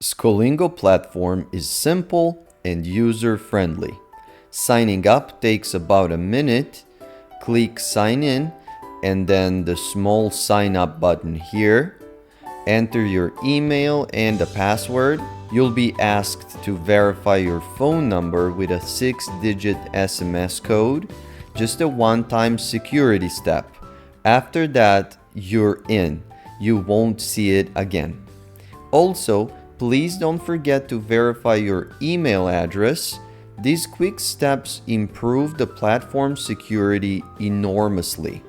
Scolingo platform is simple and user-friendly. Signing up takes about a minute. Click sign in and then the small sign up button here. Enter your email and a password. You'll be asked to verify your phone number with a 6-digit SMS code, just a one-time security step. After that, you're in. You won't see it again. Also, please don't forget to verify your email address. These quick steps improve the platform security enormously.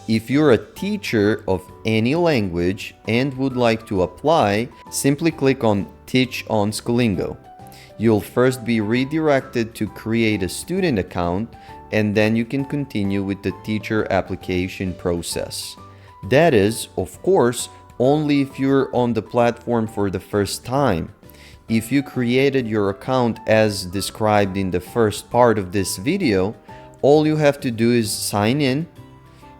If you're a teacher of any language and would like to apply, simply click on Teach on Scolingo. You'll first be redirected to create a student account, and then you can continue with the teacher application process. That is, of course, only if you're on the platform for the first time. If you created your account as described in the first part of this video, all you have to do is sign in.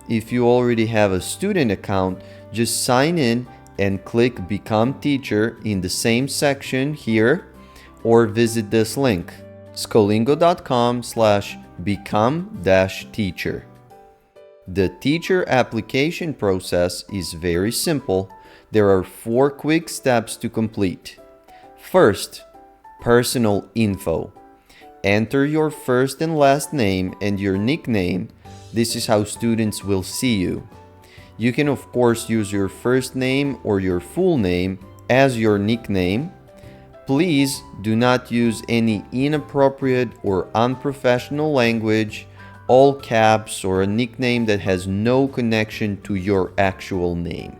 If you already have a student account, just sign in and click Become Teacher in the same section here, or visit this link, scolingo.com/become-teacher. The teacher application process is very simple. There are 4 quick steps to complete. First, personal info. Enter your first and last name and your nickname. This is how students will see you. You can of course use your first name or your full name as your nickname. Please do not use any inappropriate or unprofessional language, all caps, or a nickname that has no connection to your actual name.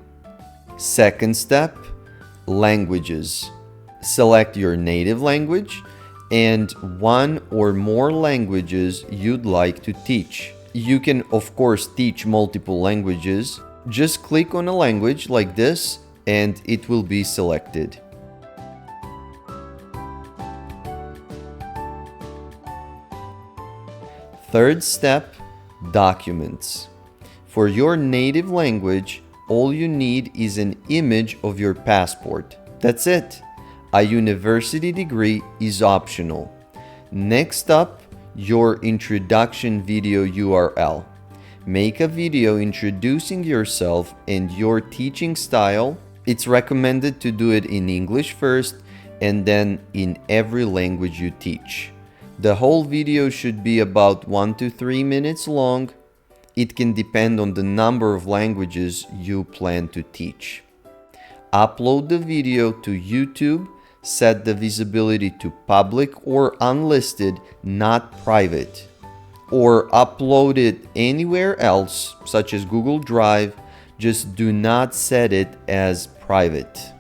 Second step, languages. Select your native language and 1 or more languages you'd like to teach. You can of course teach multiple languages. Just click on a language like this and it will be selected. Third step, documents. For your native language, all you need is an image of your passport. That's it. A university degree is optional. Next up, your introduction video URL. Make a video introducing yourself and your teaching style. It's recommended to do it in English first and then in every language you teach. The whole video should be about 1 to 3 minutes long. It can depend on the number of languages you plan to teach. Upload the video to YouTube. Set the visibility to public or unlisted, not private. Or upload it anywhere else, such as Google Drive. Just do not set it as private.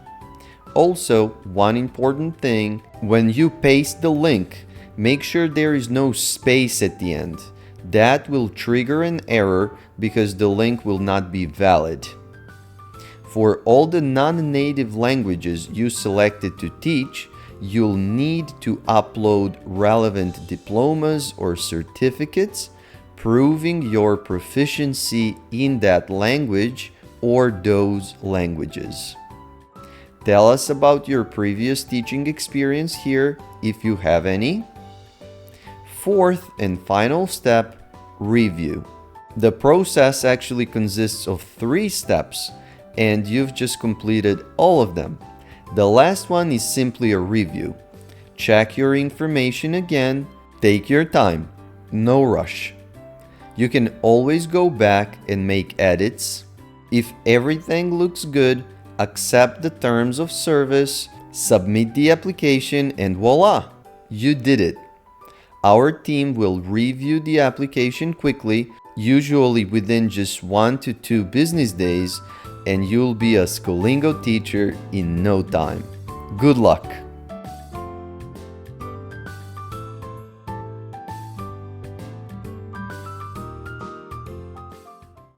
Also, one important thing, when you paste the link, make sure there is no space at the end. That will trigger an error because the link will not be valid. For all the non-native languages you selected to teach, you'll need to upload relevant diplomas or certificates proving your proficiency in that language or those languages. Tell us about your previous teaching experience here if you have any. Fourth and final step, review. The process actually consists of 3 steps, and you've just completed all of them. The last one is simply a review. Check your information again. Take your time. No rush. You can always go back and make edits. If everything looks good, accept the terms of service, submit the application, and voila! You did it. Our team will review the application quickly, usually within just 1 to 2 business days, and you'll be a Scolingo teacher in no time. Good luck!